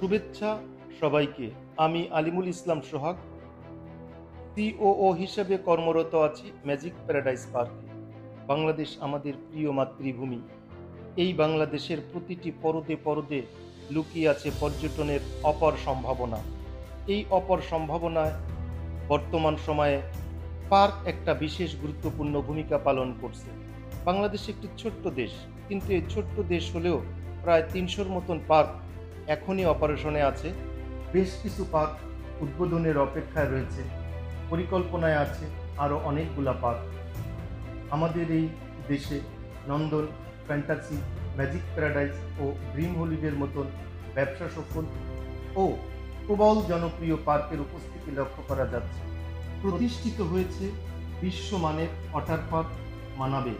শুভেচ্ছা সবাইকে। আমি আলিমুল ইসলাম সোহাগ, সিওও হিসেবে কর্মরত আছি ম্যাজিক প্যারাডাইস পার্কে। বাংলাদেশ আমাদের প্রিয় মাতৃভূমি। এই বাংলাদেশের প্রতিটি পরদে পরদে লুকিয়ে আছে পর্যটনের অপার সম্ভাবনা। এই অপার সম্ভাবনায় বর্তমান সময়ে পার্ক একটা বিশেষ গুরুত্বপূর্ণ ভূমিকা পালন করছে। বাংলাদেশ একটি ছোট্ট দেশ, কিন্তু এই ছোট্ট দেশ হলেও প্রায় ৩০০-র মতন পার্ক এখনই অপারেশনে আছে। বেশ কিছু পার্ক উদ্বোধনের অপেক্ষায় রয়েছে, পরিকল্পনায় আছে আরও অনেকগুলা পার্ক। আমাদের এই দেশে নন্দন, ফ্যান্টাসি, ম্যাজিক প্যারাডাইস ও ড্রিম হলিডের মতন ব্যবসা সফল ও প্রবল জনপ্রিয় পার্কের উপস্থিতি লক্ষ্য করা যাচ্ছে। প্রতিষ্ঠিত হয়েছে বিশ্বমানের ওয়াটার পার্ক মানাবে।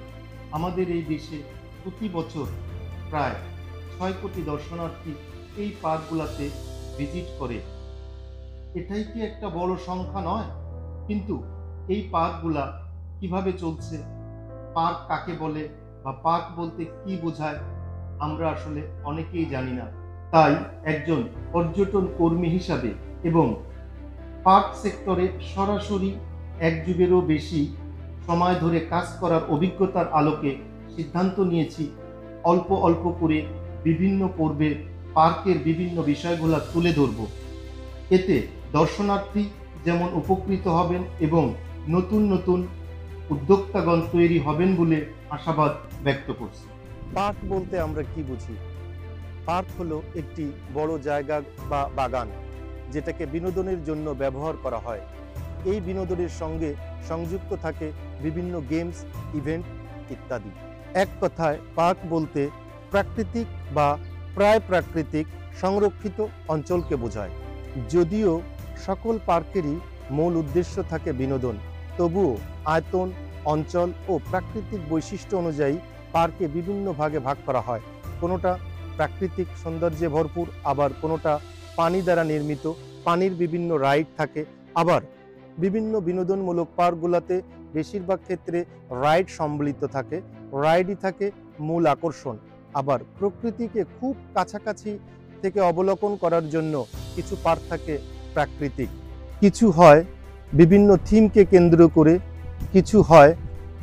আমাদের এই দেশে প্রতি বছর প্রায় ৬ কোটি দর্শনার্থী এই পার্কগুলোতে ভিজিট করে। এটাই কি একটা বড় সংখ্যা নয়? কিন্তু এই পার্কগুলা কিভাবে চলছে, পার্ক কাকে বলে বা পার্ক বলতে কি বোঝায়, আমরা আসলে অনেকেই জানি না। তাই একজন পর্যটন কর্মী হিসাবে এবং পার্ক সেক্টরে সরাসরি এক যুগেরও বেশি সময় ধরে কাজ করার অভিজ্ঞতার আলোকে সিদ্ধান্ত নিয়েছি অল্প অল্প করে বিভিন্ন পর্বে পার্কের বিভিন্ন বিষয়গুলো তুলে ধরব। এতে দর্শনার্থী যেমন উপকৃত হবেন এবং নতুন নতুন উদ্যোক্তাগণ তৈরি হবেন বলে আশাবাদ ব্যক্ত করছি। পার্ক বলতে আমরা কি বুঝি? পার্ক হলো একটি বড় জায়গা বা বাগান, যেটাকে বিনোদনের জন্য ব্যবহার করা হয়। এই বিনোদনের সঙ্গে সংযুক্ত থাকে বিভিন্ন গেমস, ইভেন্ট ইত্যাদি। এক কথায় পার্ক বলতে প্রাকৃতিক বা প্রায় প্রাকৃতিক সংরক্ষিত অঞ্চলকে বোঝায়। যদিও সকল পার্কেরই মূল উদ্দেশ্য থাকে বিনোদন, তবুও আয়তন, অঞ্চল ও প্রাকৃতিক বৈশিষ্ট্য অনুযায়ী পার্কে বিভিন্ন ভাগে ভাগ করা হয়। কোনোটা প্রাকৃতিক সৌন্দর্যে ভরপুর, আবার কোনোটা পানি দ্বারা নির্মিত, পানির বিভিন্ন রাইড থাকে। আবার বিভিন্ন বিনোদনমূলক পার্কগুলোতে বেশিরভাগ ক্ষেত্রে রাইড সম্বলিত থাকে, রাইডই থাকে মূল আকর্ষণ। আবার প্রকৃতিকে খুব কাছাকাছি থেকে অবলোকন করার জন্য কিছু পার্ক থাকে প্রাকৃতিক। কিছু হয় বিভিন্ন থিমকে কেন্দ্র করে, কিছু হয়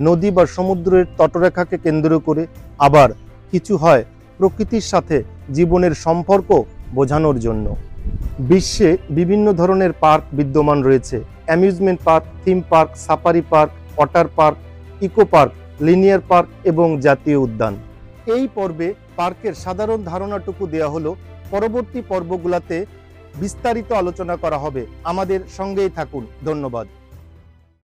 নদী বা সমুদ্রের তটরেখাকে কেন্দ্র করে, আবার কিছু হয় প্রকৃতির সাথে জীবনের সম্পর্ক বোঝানোর জন্য। বিশ্বে বিভিন্ন ধরনের পার্ক বিদ্যমান রয়েছে: amusement park, theme park, safari park, water park, eco park, linear park এবং জাতীয় উদ্যান। এই পর্বে পার্কের সাধারণ ধারণাটুকু দেয়া হলো। পরবর্তী পর্বগুলোতে বিস্তারিত আলোচনা করা হবে। আমাদের সঙ্গেই থাকুন। ধন্যবাদ।